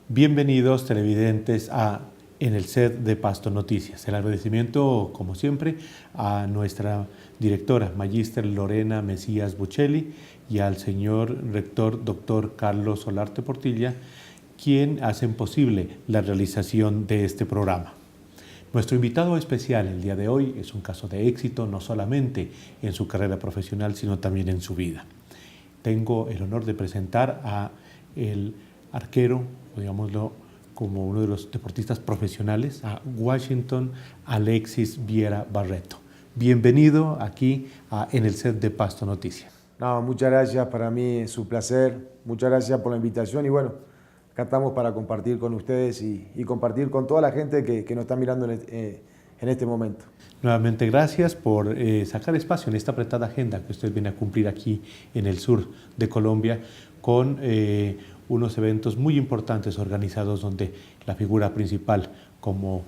Bienvenidos televidentes a En el set de Pasto Noticias. El agradecimiento, como siempre, a nuestra directora, Magíster Lorena Mesías Buccelli, y al señor rector, doctor Carlos Solarte Portilla, quien hacen posible la realización de este programa. Nuestro invitado especial el día de hoy es un caso de éxito, no solamente en su carrera profesional, sino también en su vida. Tengo el honor de presentar a el arquero, digámoslo, como uno de los deportistas profesionales, a Washington Alexis Viera Barreto. Bienvenido aquí en el set de Pasto Noticias. No, muchas gracias, para mí es un placer, muchas gracias por la invitación y bueno, acá estamos para compartir con ustedes y compartir con toda la gente que nos está mirando en este momento. Nuevamente gracias por sacar espacio en esta apretada agenda que usted viene a cumplir aquí en el sur de Colombia con unos eventos muy importantes organizados donde la figura principal, como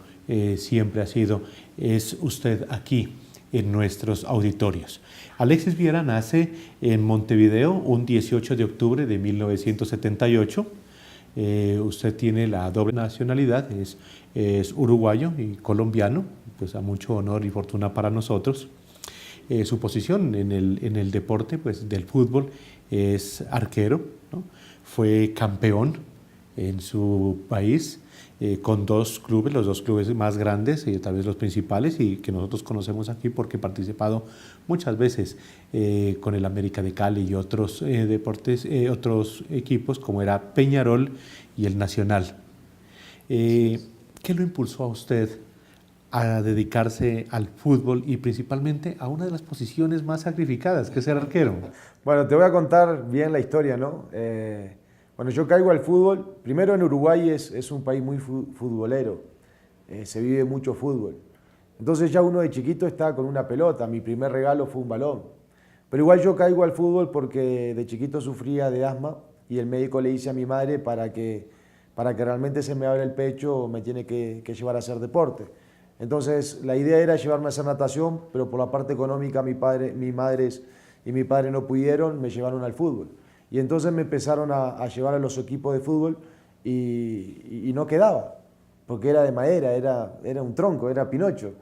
siempre ha sido, es usted aquí en nuestros auditorios. Alexis Viera nace en Montevideo un 18 de octubre de 1978. Usted tiene la doble nacionalidad, es uruguayo y colombiano, pues a mucho honor y fortuna para nosotros. Su posición en el deporte pues, del fútbol es arquero, ¿no? Fue campeón en su país con dos clubes, los dos clubes más grandes y tal vez los principales y que nosotros conocemos aquí porque he participado muchas veces con el América de Cali y otros deportes, otros equipos como era Peñarol y el Nacional. ¿Qué lo impulsó a usted a dedicarse al fútbol y principalmente a una de las posiciones más sacrificadas, que es ser arquero? Bueno, te voy a contar bien la historia, ¿no? Cuando yo caigo al fútbol, primero en Uruguay es un país muy futbolero, se vive mucho fútbol. Entonces ya uno de chiquito está con una pelota, mi primer regalo fue un balón. Pero igual yo caigo al fútbol porque de chiquito sufría de asma y el médico le dice a mi madre para que realmente se me abra el pecho me tiene que llevar a hacer deporte. Entonces la idea era llevarme a hacer natación, pero por la parte económica mi madre y mi padre no pudieron, me llevaron al fútbol. Y entonces me empezaron a llevar a los equipos de fútbol y no quedaba, porque era de madera, era un tronco, era Pinocho.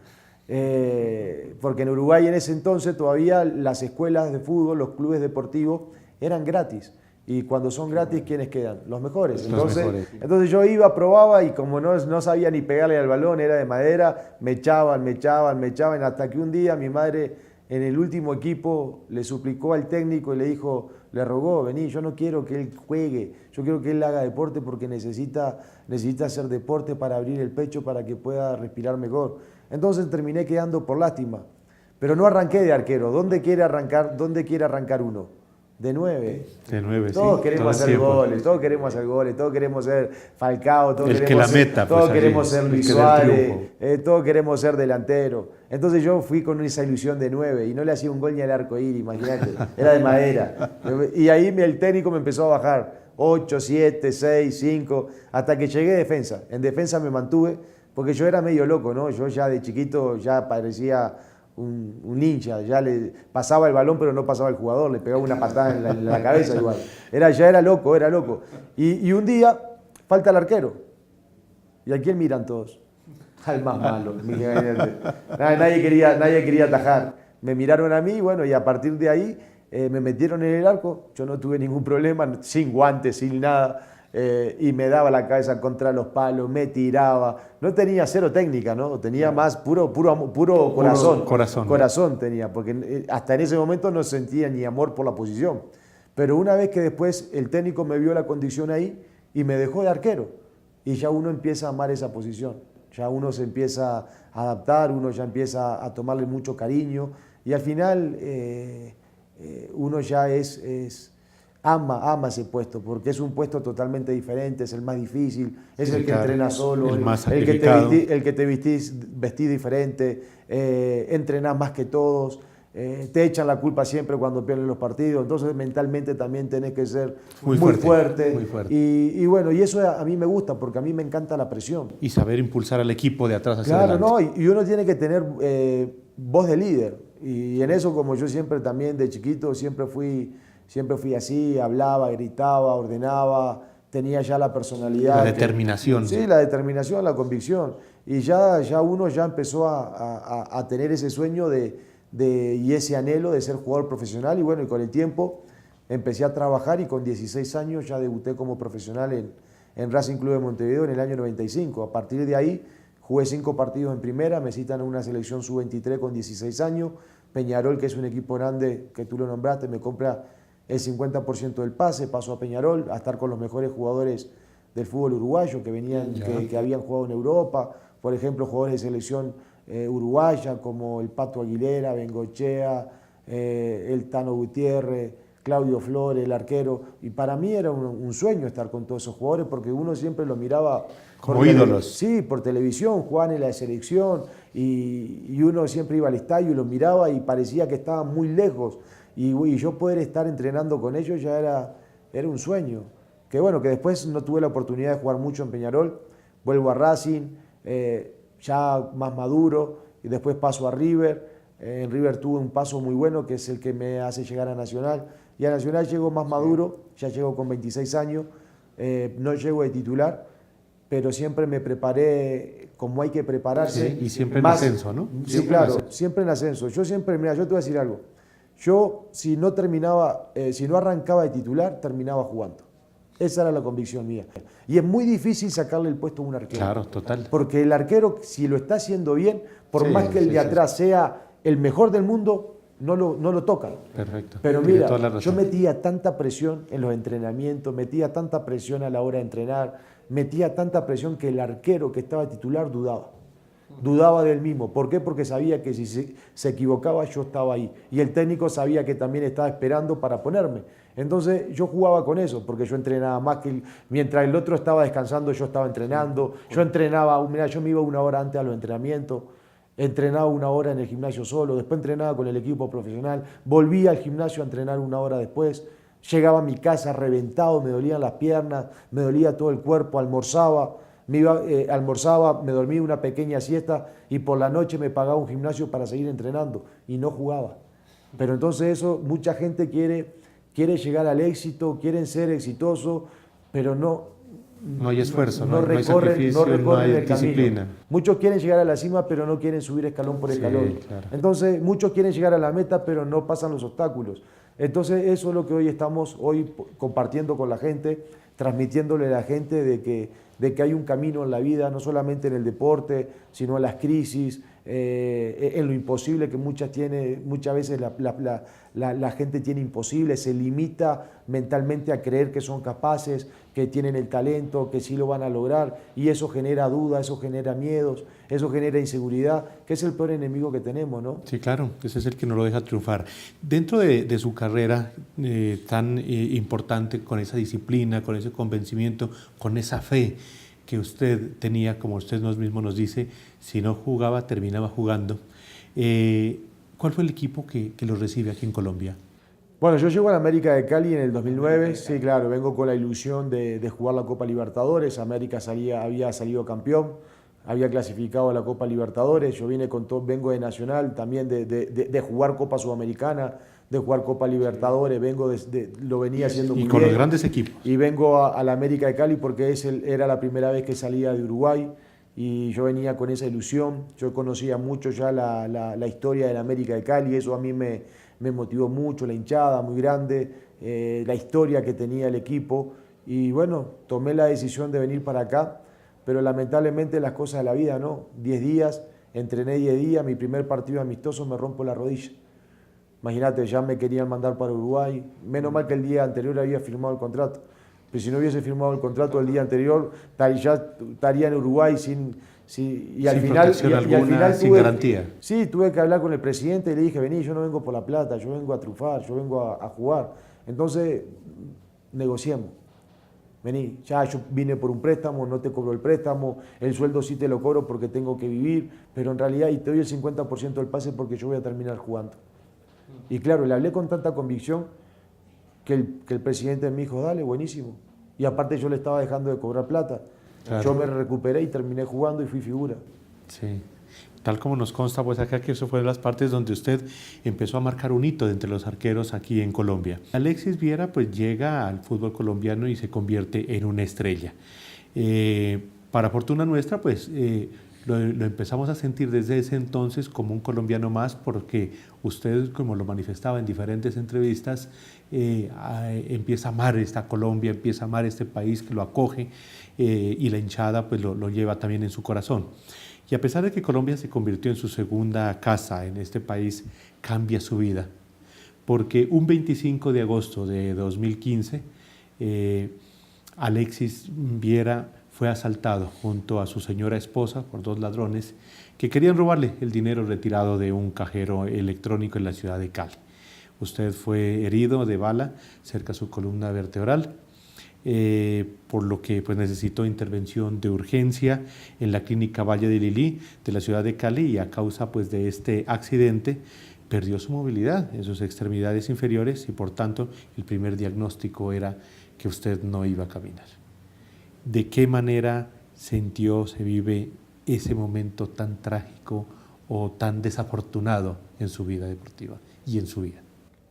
Porque en Uruguay en ese entonces todavía las escuelas de fútbol, los clubes deportivos eran gratis. Y cuando son gratis, ¿quiénes quedan? Los mejores. Entonces yo iba, probaba y como no sabía ni pegarle al balón, era de madera, me echaban, hasta que un día mi madre en el último equipo le suplicó al técnico y le rogó, vení, yo no quiero que él juegue, yo quiero que él haga deporte porque necesita hacer deporte para abrir el pecho, para que pueda respirar mejor. Entonces terminé quedando por lástima, pero no arranqué de arquero. ¿Dónde quiere arrancar uno? De 9. De 9, todos sí. Queremos hacer goles, todos queremos hacer goles, todos queremos ser Falcao, todos queremos ser Luis Suárez, todos queremos ser delantero. Entonces yo fui con esa ilusión de 9 y no le hacía un gol ni al arco iris, imagínate, era de madera. Y ahí el técnico me empezó a bajar, 8, 7, 6, 5, hasta que llegué a defensa. En defensa me mantuve, porque yo era medio loco, ¿no? Yo ya de chiquito ya parecía un ninja, ya le pasaba el balón pero no pasaba el jugador, le pegaba una patada en la cabeza igual. Ya era loco. Y un día falta el arquero. ¿Y a quién miran todos? Al más malo. Nadie quería atajar. Me miraron a mí, bueno, y a partir de ahí me metieron en el arco. Yo no tuve ningún problema, sin guantes, sin nada. Y me daba la cabeza contra los palos, me tiraba. No tenía cero técnica, ¿no? Tenía más puro corazón. Corazón tenía, porque hasta en ese momento no sentía ni amor por la posición. Pero una vez que después el técnico me vio la condición ahí y me dejó de arquero. Y ya uno empieza a amar esa posición. Ya uno se empieza a adaptar, uno ya empieza a tomarle mucho cariño. Y al final uno ya ama ese puesto, porque es un puesto totalmente diferente, es el más difícil, es el que entrena solo, el que te vestís diferente, entrenás más que todos, te echan la culpa siempre cuando pierden los partidos, entonces mentalmente también tenés que ser muy fuerte. Y bueno, y eso a mí me gusta, porque a mí me encanta la presión. Y saber impulsar al equipo de atrás hacia adelante. Claro, ¿no? Y uno tiene que tener voz de líder, y en eso, como yo siempre también de chiquito, siempre fui así, hablaba, gritaba, ordenaba, tenía ya la personalidad. La determinación. Sí, la determinación, la convicción. Y ya uno ya empezó a tener ese sueño y ese anhelo de ser jugador profesional. Y bueno, y con el tiempo empecé a trabajar y con 16 años ya debuté como profesional en Racing Club de Montevideo en el año 95. A partir de ahí jugué 5 partidos en primera, me citan en una selección sub-23 con 16 años. Peñarol, que es un equipo grande que tú lo nombraste, me compra el 50% del pase, paso a Peñarol a estar con los mejores jugadores del fútbol uruguayo que habían jugado en Europa. Por ejemplo, jugadores de selección uruguaya como el Pato Aguilera, Bengochea, el Tano Gutiérrez, Claudio Flores, el arquero. Y para mí era un sueño estar con todos esos jugadores porque uno siempre lo miraba como ídolos. Sí, por televisión, jugaban en la selección y uno siempre iba al estadio y los miraba y parecía que estaban muy lejos. Y yo poder estar entrenando con ellos ya era un sueño. Que bueno, que después no tuve la oportunidad de jugar mucho en Peñarol. Vuelvo a Racing, ya más maduro, y después paso a River. En River tuve un paso muy bueno, que es el que me hace llegar a Nacional. Y a Nacional llego más maduro, ya llego con 26 años, no llego de titular, pero siempre me preparé como hay que prepararse. Sí, y siempre en ascenso, ¿no? Sí, claro, siempre en ascenso. Yo siempre, mira, yo te voy a decir algo. Yo, si no arrancaba de titular, terminaba jugando. Esa era la convicción mía. Y es muy difícil sacarle el puesto a un arquero. Claro, total. Porque el arquero, si lo está haciendo bien, por más que el de atrás sea el mejor del mundo, no lo tocan. Perfecto. Pero mira, yo metía tanta presión en los entrenamientos, metía tanta presión a la hora de entrenar, metía tanta presión que el arquero que estaba titular dudaba del mismo. ¿Por qué? Porque sabía que si se equivocaba yo estaba ahí. Y el técnico sabía que también estaba esperando para ponerme. Entonces yo jugaba con eso, porque yo entrenaba más que mientras el otro estaba descansando, yo estaba entrenando. Yo entrenaba, mira, yo me iba 1 hora antes a los entrenamientos. Entrenaba 1 hora en el gimnasio solo, después entrenaba con el equipo profesional, volvía al gimnasio a entrenar 1 hora después, llegaba a mi casa reventado, me dolían las piernas, me dolía todo el cuerpo, almorzaba, me dormía una pequeña siesta y por la noche me pagaba un gimnasio para seguir entrenando y no jugaba. Pero entonces eso, mucha gente quiere llegar al éxito, quieren ser exitosos, pero no hay esfuerzo, no hay sacrificio, no hay disciplina. Muchos quieren llegar a la cima, pero no quieren subir escalón por escalón. Claro. Entonces, muchos quieren llegar a la meta, pero no pasan los obstáculos. Entonces, eso es lo que hoy estamos compartiendo con la gente, transmitiéndole a la gente de que hay un camino en la vida, no solamente en el deporte, sino en las crisis, en lo imposible que muchas veces la gente tiene imposible, se limita mentalmente a creer que son capaces, que tienen el talento, que sí lo van a lograr, y eso genera dudas, eso genera miedos, eso genera inseguridad, que es el peor enemigo que tenemos, ¿no? Sí, claro, ese es el que no lo deja triunfar. Dentro de su carrera tan importante, con esa disciplina, con ese convencimiento, con esa fe que usted tenía, como usted mismo nos dice, si no jugaba, terminaba jugando. ¿Cuál fue el equipo que lo recibe aquí en Colombia? Bueno, yo llego a la América de Cali en el 2009, sí, claro, vengo con la ilusión de jugar la Copa Libertadores. América había salido campeón, había clasificado a la Copa Libertadores. Yo vengo de Nacional, también de jugar Copa Sudamericana, de jugar Copa Libertadores, lo venía haciendo muy bien. Y con los grandes equipos. Y vengo a la América de Cali porque era la primera vez que salía de Uruguay y yo venía con esa ilusión. Yo conocía mucho ya la historia de la América de Cali, eso a mí me motivó mucho, la hinchada muy grande, la historia que tenía el equipo. Y bueno, tomé la decisión de venir para acá, pero lamentablemente las cosas de la vida, ¿no? 10 días, entrené 10 días, mi primer partido amistoso me rompo la rodilla. Imagínate, ya me querían mandar para Uruguay. Menos mal que el día anterior había firmado el contrato. Pero si no hubiese firmado el contrato el día anterior, ya estaría en Uruguay sin garantía. Sí, tuve que hablar con el presidente y le dije, vení, yo no vengo por la plata, yo vengo a triunfar, yo vengo a jugar. Entonces, negociemos. Vení, ya yo vine por un préstamo, no te cobro el préstamo, el sueldo sí te lo cobro porque tengo que vivir, pero en realidad y te doy el 50% del pase porque yo voy a terminar jugando. Y claro, le hablé con tanta convicción que el presidente me dijo, dale, buenísimo. Y aparte yo le estaba dejando de cobrar plata. Claro. Yo me recuperé y terminé jugando y fui figura. Sí. tal como nos consta, pues acá que eso fue de las partes donde usted empezó a marcar un hito entre los arqueros aquí en Colombia. Alexis Viera pues llega al fútbol colombiano y se convierte en una estrella. Para fortuna nuestra, pues lo empezamos a sentir desde ese entonces como un colombiano más, porque usted, como lo manifestaba en diferentes entrevistas, empieza a amar esta Colombia, empieza a amar este país que lo acoge, y la hinchada pues lo lleva también en su corazón. Y a pesar de que Colombia se convirtió en su segunda casa en este país, cambia su vida, porque un 25 de agosto de 2015, Alexis Viera fue asaltado junto a su señora esposa por 2 ladrones que querían robarle el dinero retirado de un cajero electrónico en la ciudad de Cali. Usted fue herido de bala cerca a su columna vertebral, por lo que pues, necesitó intervención de urgencia en la clínica Valle de Lilí de la ciudad de Cali, y a causa pues, de este accidente perdió su movilidad en sus extremidades inferiores, y por tanto el primer diagnóstico era que usted no iba a caminar. ¿De qué manera sintió, se vive ese momento tan trágico o tan desafortunado en su vida deportiva y en su vida?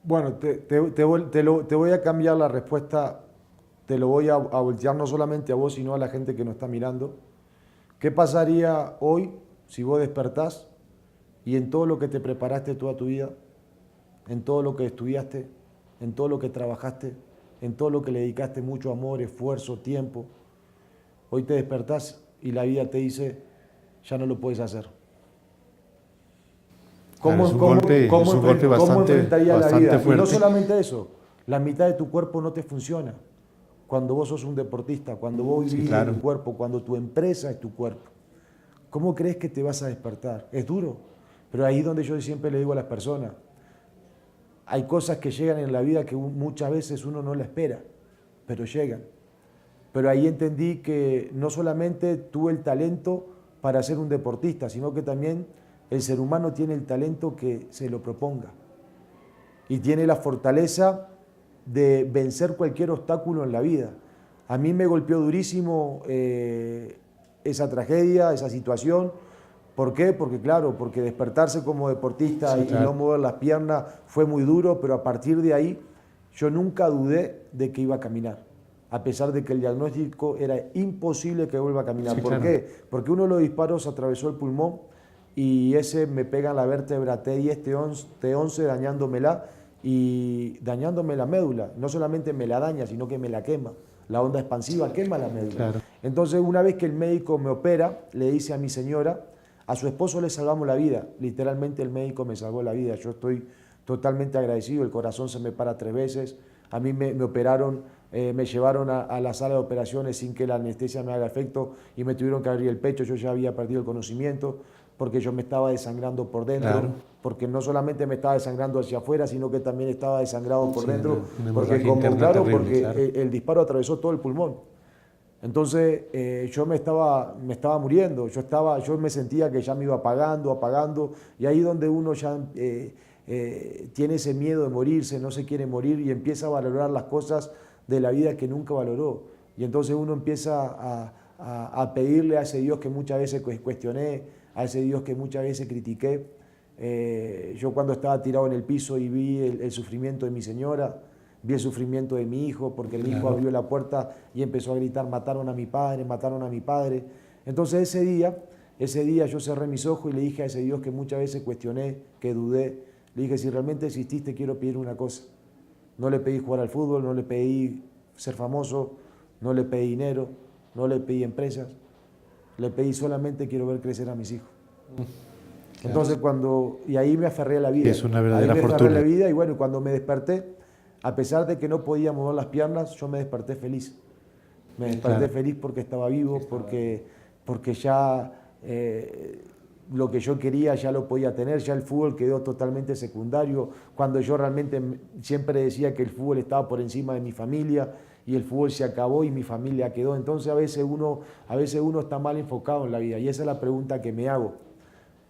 Bueno, te voy a cambiar la respuesta, te lo voy a voltear no solamente a vos, sino a la gente que nos está mirando. ¿Qué pasaría hoy si vos despertás y en todo lo que te preparaste toda tu vida, en todo lo que estudiaste, en todo lo que trabajaste, en todo lo que le dedicaste mucho amor, esfuerzo, tiempo, hoy te despertás y la vida te dice, ya no lo puedes hacer? ¿Cómo enfrentarías la vida? Fuerte. Y no solamente eso, la mitad de tu cuerpo no te funciona. Cuando vos sos un deportista, cuando vos vivís en tu cuerpo, cuando tu empresa es tu cuerpo, ¿cómo crees que te vas a despertar? Es duro, pero ahí es donde yo siempre le digo a las personas, hay cosas que llegan en la vida que muchas veces uno no la espera, pero llegan. Pero ahí entendí que no solamente tuve el talento para ser un deportista, sino que también el ser humano tiene el talento que se lo proponga y tiene la fortaleza de vencer cualquier obstáculo en la vida. A mí me golpeó durísimo esa tragedia, esa situación. ¿Por qué? Porque claro, porque despertarse como deportista y no mover las piernas fue muy duro, pero a partir de ahí yo nunca dudé de que iba a caminar, a pesar de que el diagnóstico era imposible que vuelva a caminar. ¿Por qué? Porque uno de los disparos atravesó el pulmón y ese me pega en la vértebra T10, T11, dañándomela y dañándome la médula. No solamente me la daña, sino que me la quema. La onda expansiva quema la médula. Claro. Entonces, una vez que el médico me opera, le dice a mi señora, a su esposo le salvamos la vida. Literalmente el médico me salvó la vida. Yo estoy totalmente agradecido. El corazón se me para 3 veces. A mí me operaron, me llevaron a la sala de operaciones sin que la anestesia me haga efecto y me tuvieron que abrir el pecho. Yo ya había perdido el conocimiento porque yo me estaba desangrando por dentro, porque no solamente me estaba desangrando hacia afuera, sino que también estaba desangrado por dentro, porque el disparo atravesó todo el pulmón. Entonces yo me estaba muriendo, yo me sentía que ya me iba apagando, y ahí donde uno ya tiene ese miedo de morirse, no se quiere morir y empieza a valorar las cosas de la vida que nunca valoró. Y entonces uno empieza a pedirle a ese Dios que muchas veces cuestioné, a ese Dios que muchas veces critiqué. Yo cuando estaba tirado en el piso y vi el sufrimiento de mi señora, vi el sufrimiento de mi hijo, porque mi hijo abrió la puerta y empezó a gritar, mataron a mi padre. Entonces ese día yo cerré mis ojos y le dije a ese Dios que muchas veces cuestioné, que dudé, le dije, si realmente exististe, quiero pedir una cosa. No le pedí jugar al fútbol, no le pedí ser famoso, no le pedí dinero, no le pedí empresas, le pedí solamente quiero ver crecer a mis hijos. Claro. Entonces y ahí me aferré a la vida. Es una verdadera fortuna. Me aferré a la vida y bueno, cuando me desperté, a pesar de que no podía mover las piernas, yo me desperté feliz. Me desperté feliz porque estaba vivo, porque ya lo que yo quería ya lo podía tener, ya el fútbol quedó totalmente secundario, cuando yo realmente siempre decía que el fútbol estaba por encima de mi familia y el fútbol se acabó y mi familia quedó. Entonces a veces uno está mal enfocado en la vida y esa es la pregunta que me hago.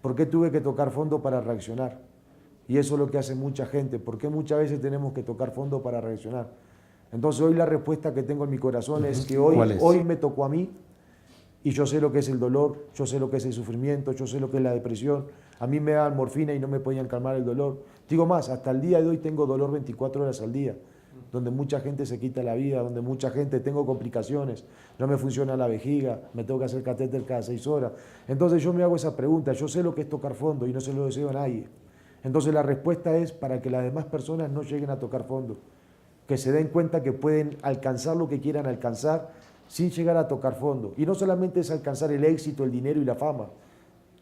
¿Por qué tuve que tocar fondo para reaccionar? Y eso es lo que hace mucha gente. ¿Por qué muchas veces tenemos que tocar fondo para reaccionar? Entonces hoy la respuesta que tengo en mi corazón es que hoy me tocó a mí y yo sé lo que es el dolor, yo sé lo que es el sufrimiento, yo sé lo que es la depresión. A mí me daban morfina y no me podían calmar el dolor. Digo más, hasta el día de hoy tengo dolor 24 horas al día, donde mucha gente se quita la vida, donde mucha gente tengo complicaciones, no me funciona la vejiga, me tengo que hacer catéter cada 6 horas. Entonces yo me hago esa pregunta, yo sé lo que es tocar fondo y no se lo deseo a nadie. Entonces la respuesta es para que las demás personas no lleguen a tocar fondo, que se den cuenta que pueden alcanzar lo que quieran alcanzar sin llegar a tocar fondo. Y no solamente es alcanzar el éxito, el dinero y la fama,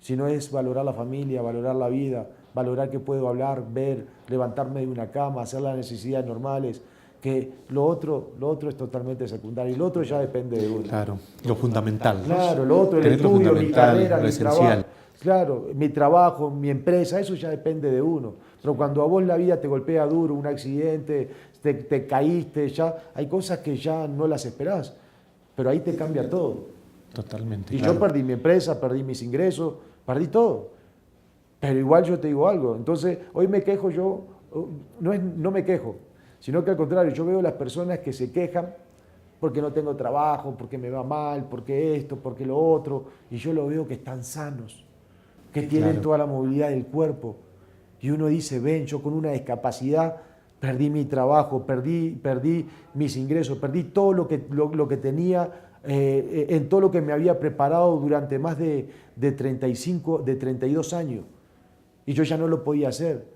sino es valorar la familia, valorar la vida, valorar que puedo hablar, ver, levantarme de una cama, hacer las necesidades normales, que lo otro es totalmente secundario y lo otro ya depende de uno. Claro, lo fundamental. Claro, lo otro, el estudio, mi carrera, mi trabajo. Claro, mi trabajo, mi empresa, eso ya depende de uno. Pero cuando a vos la vida te golpea duro, un accidente, te caíste, ya hay cosas que ya no las esperás, pero ahí te cambia todo. Totalmente. Y claro, yo perdí mi empresa, perdí mis ingresos, perdí todo. Pero igual yo te digo algo. Entonces, hoy me quejo yo, no me quejo, sino que al contrario, yo veo las personas que se quejan porque no tengo trabajo, porque me va mal, porque esto, porque lo otro, y yo lo veo que están sanos, que tienen toda la movilidad del cuerpo. Y uno dice, ven, yo con una discapacidad perdí mi trabajo, perdí mis ingresos, perdí todo lo que tenía, en todo lo que me había preparado durante más de 32 años. Y yo ya no lo podía hacer.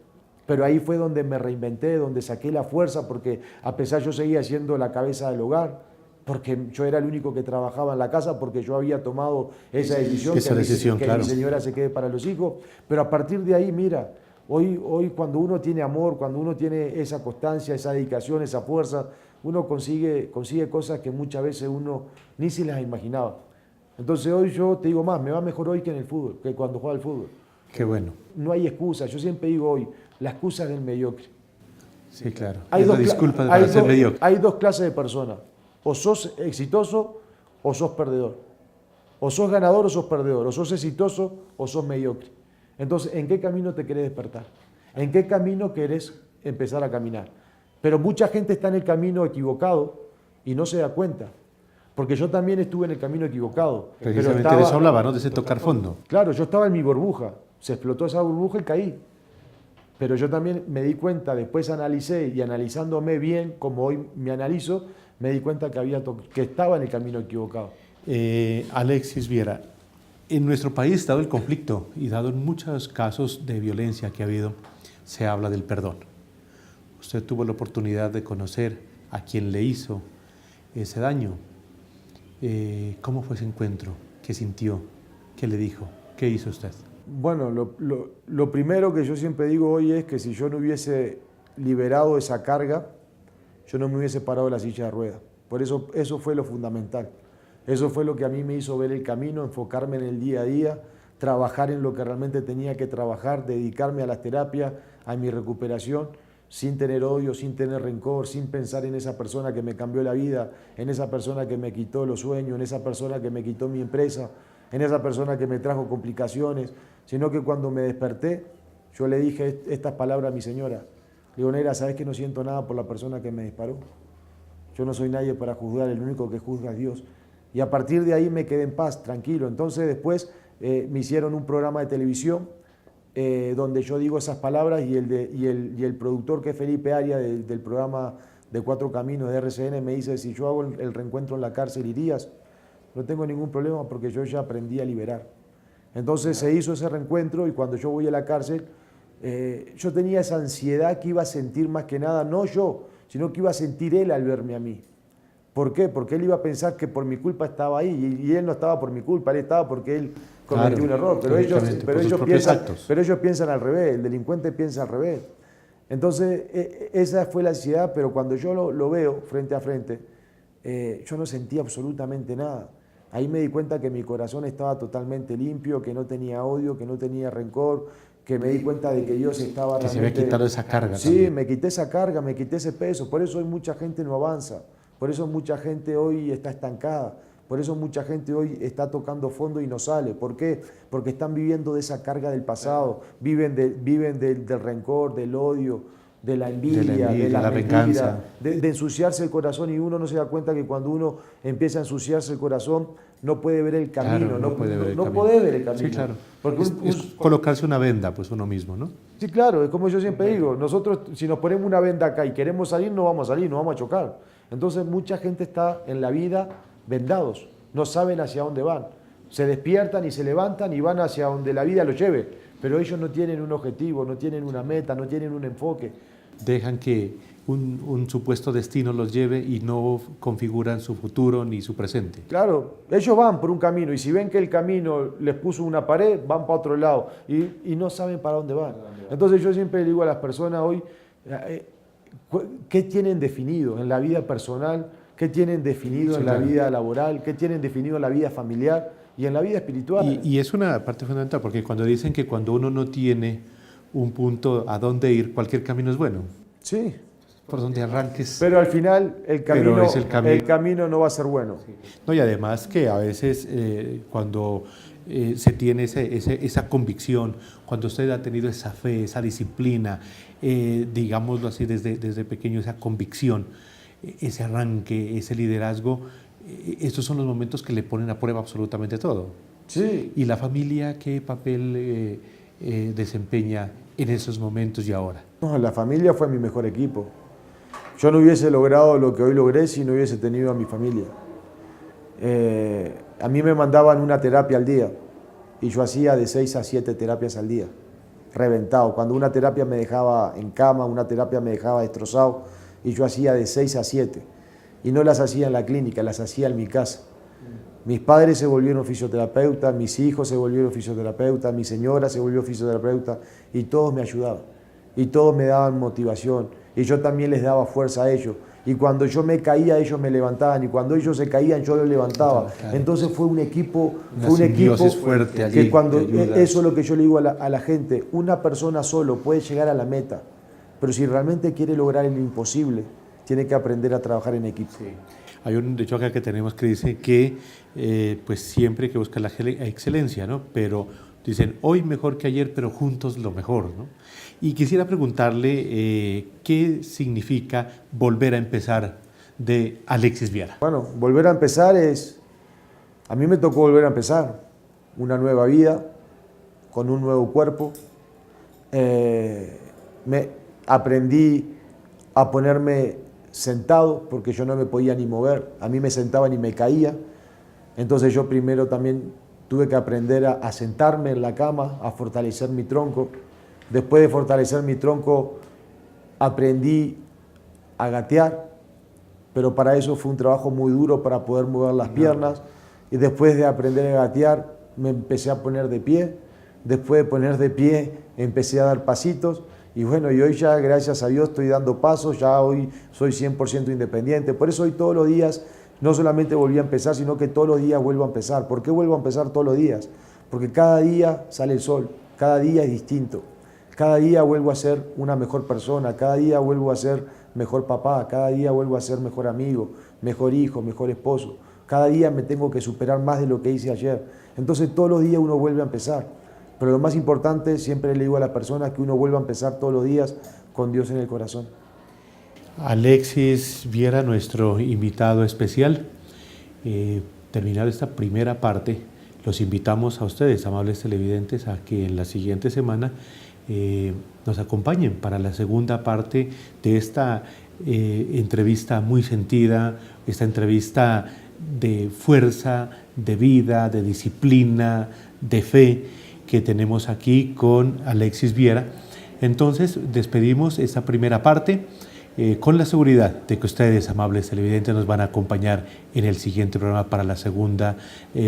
Pero ahí fue donde me reinventé, donde saqué la fuerza, porque a pesar yo seguía siendo la cabeza del hogar, porque yo era el único que trabajaba en la casa, porque yo había tomado esa decisión, que mi señora se quede para los hijos. Pero a partir de ahí, mira, hoy cuando uno tiene amor, cuando uno tiene esa constancia, esa dedicación, esa fuerza, uno consigue cosas que muchas veces uno ni se las imaginaba. Entonces hoy yo te digo más, me va mejor hoy que en el fútbol, que cuando jugaba al fútbol. Qué bueno. No hay excusa, yo siempre digo hoy, la excusa es del mediocre. Sí, claro. Hay la disculpa para ser mediocre. Hay dos clases de personas, o sos exitoso o sos perdedor. O sos ganador o sos perdedor, o sos exitoso o sos mediocre. Entonces, ¿en qué camino te querés despertar? ¿En qué camino querés empezar a caminar? Pero mucha gente está en el camino equivocado y no se da cuenta. Porque yo también estuve en el camino equivocado. Precisamente de eso hablaba, ¿no? De ese tocar fondo. Claro, yo estaba en mi burbuja. Se explotó esa burbuja y caí. Pero yo también me di cuenta, después analicé y analizándome bien, como hoy me analizo, me di cuenta que estaba en el camino equivocado. Alexis Viera, en nuestro país, dado el conflicto y dado en muchos casos de violencia que ha habido, se habla del perdón. Usted tuvo la oportunidad de conocer a quien le hizo ese daño. ¿Cómo fue ese encuentro? ¿Qué sintió? ¿Qué le dijo? ¿Qué hizo usted? Bueno, lo primero que yo siempre digo hoy es que si yo no hubiese liberado esa carga, yo no me hubiese parado de la silla de ruedas. Por eso fue lo fundamental. Eso fue lo que a mí me hizo ver el camino, enfocarme en el día a día, trabajar en lo que realmente tenía que trabajar, dedicarme a las terapias, a mi recuperación, sin tener odio, sin tener rencor, sin pensar en esa persona que me cambió la vida, en esa persona que me quitó los sueños, en esa persona que me quitó mi empresa, en esa persona que me trajo complicaciones, sino que cuando me desperté, yo le dije estas palabras a mi señora. Le digo, Negra, ¿sabes que no siento nada por la persona que me disparó? Yo no soy nadie para juzgar, el único que juzga es Dios. Y a partir de ahí me quedé en paz, tranquilo. Entonces después me hicieron un programa de televisión donde yo digo esas palabras y el productor, que es Felipe Arias, del programa de Cuatro Caminos de RCN, me dice, si yo hago el reencuentro en la cárcel, ¿irías? No tengo ningún problema porque yo ya aprendí a liberar. Entonces se hizo ese reencuentro y cuando yo voy a la cárcel, yo tenía esa ansiedad que iba a sentir más que nada, no yo, sino que iba a sentir él al verme a mí. ¿Por qué? Porque él iba a pensar que por mi culpa estaba ahí y él no estaba por mi culpa, él estaba porque él cometió un error. Pero ellos piensan al revés, el delincuente piensa al revés. Entonces esa fue la ansiedad, pero cuando yo lo veo frente a frente, yo no sentía absolutamente nada. Ahí me di cuenta que mi corazón estaba totalmente limpio, que no tenía odio, que no tenía rencor, que me di cuenta de que Dios estaba realmente... Que se había quitado esa carga. Sí, también. Me quité esa carga, me quité ese peso. Por eso hoy mucha gente no avanza. Por eso mucha gente hoy está estancada. Por eso mucha gente hoy está tocando fondo y no sale. ¿Por qué? Porque están viviendo de esa carga del pasado. Viven del rencor, del odio. de la envidia, de la venganza, de ensuciarse el corazón, y uno no se da cuenta que cuando uno empieza a ensuciarse el corazón no puede ver el camino, claro, no puede ver el camino. Sí, claro. Porque es colocarse una venda, pues uno mismo, ¿no? Sí, claro, es como yo siempre digo, nosotros si nos ponemos una venda acá y queremos salir, no vamos a salir, nos vamos a chocar. Entonces mucha gente está en la vida vendados, no saben hacia dónde van. Se despiertan y se levantan y van hacia donde la vida los lleve, pero ellos no tienen un objetivo, no tienen una meta, no tienen un enfoque. Dejan que un supuesto destino los lleve y no configuran su futuro ni su presente. Claro, ellos van por un camino y si ven que el camino les puso una pared, van para otro lado y no saben para dónde van. Entonces yo siempre le digo a las personas hoy, ¿qué tienen definido en la vida personal? ¿Qué tienen definido en la vida laboral? ¿Qué tienen definido en la vida familiar y en la vida espiritual? Y es una parte fundamental, porque cuando dicen que cuando uno no tiene un punto a dónde ir, cualquier camino es bueno. Sí. Por donde arranques. Pero al final el camino no va a ser bueno. Sí. No, y además que a veces cuando se tiene esa convicción, cuando usted ha tenido esa fe, esa disciplina, digámoslo así desde pequeño, esa convicción, ese arranque, ese liderazgo, estos son los momentos que le ponen a prueba absolutamente todo. Sí. ¿Y la familia qué papel desempeña en esos momentos y ahora? No, la familia fue mi mejor equipo. Yo no hubiese logrado lo que hoy logré si no hubiese tenido a mi familia. A mí me mandaban una terapia al día y yo hacía de 6 a 7 terapias al día, reventado. Cuando una terapia me dejaba en cama, una terapia me dejaba destrozado, y yo hacía de 6 a 7. Y no las hacía en la clínica, las hacía en mi casa. Mis padres se volvieron fisioterapeutas, mis hijos se volvieron fisioterapeutas, mi señora se volvió fisioterapeuta, y todos me ayudaban, y todos me daban motivación, y yo también les daba fuerza a ellos. Y cuando yo me caía, ellos me levantaban, y cuando ellos se caían, yo los levantaba. Entonces fue un equipo fuerte allí, que cuando, eso es lo que yo le digo a la gente, una persona solo puede llegar a la meta, pero si realmente quiere lograr el imposible, tiene que aprender a trabajar en equipo. Sí. Hay un dicho acá que tenemos que dice que pues siempre hay que buscar la excelencia, ¿no? Pero dicen, hoy mejor que ayer, pero juntos lo mejor, ¿no? Y quisiera preguntarle qué significa volver a empezar de Alexis Viera. Bueno, volver a empezar a mí me tocó volver a empezar, una nueva vida, con un nuevo cuerpo. Aprendí a ponerme sentado porque yo no me podía ni mover, a mí me sentaban y me caía. Entonces yo primero también tuve que aprender a sentarme en la cama, a fortalecer mi tronco. Después de fortalecer mi tronco aprendí a gatear, pero para eso fue un trabajo muy duro para poder mover las piernas. Y después de aprender a gatear me empecé a poner de pie. Después de poner de pie empecé a dar pasitos. Y bueno, y hoy ya, gracias a Dios, estoy dando pasos, ya hoy soy 100% independiente. Por eso hoy todos los días, no solamente volví a empezar, sino que todos los días vuelvo a empezar. ¿Por qué vuelvo a empezar todos los días? Porque cada día sale el sol, cada día es distinto. Cada día vuelvo a ser una mejor persona, cada día vuelvo a ser mejor papá, cada día vuelvo a ser mejor amigo, mejor hijo, mejor esposo. Cada día me tengo que superar más de lo que hice ayer. Entonces todos los días uno vuelve a empezar. Pero lo más importante, siempre le digo a las personas, que uno vuelva a empezar todos los días con Dios en el corazón. Alexis Viera, nuestro invitado especial. Terminada esta primera parte, los invitamos a ustedes, amables televidentes, a que en la siguiente semana nos acompañen para la segunda parte de esta entrevista muy sentida, esta entrevista de fuerza, de vida, de disciplina, de fe, que tenemos aquí con Alexis Viera. Entonces despedimos esta primera parte con la seguridad de que ustedes, amables televidentes, nos van a acompañar en el siguiente programa para la segunda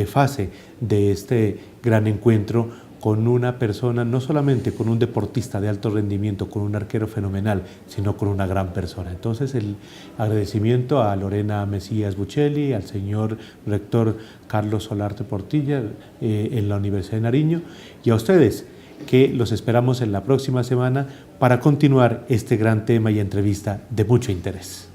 fase de este gran encuentro con una persona, no solamente con un deportista de alto rendimiento, con un arquero fenomenal, sino con una gran persona. Entonces el agradecimiento a Lorena Mesías Buccelli, al señor rector Carlos Solarte Portilla en la Universidad de Nariño, y a ustedes, que los esperamos en la próxima semana para continuar este gran tema y entrevista de mucho interés.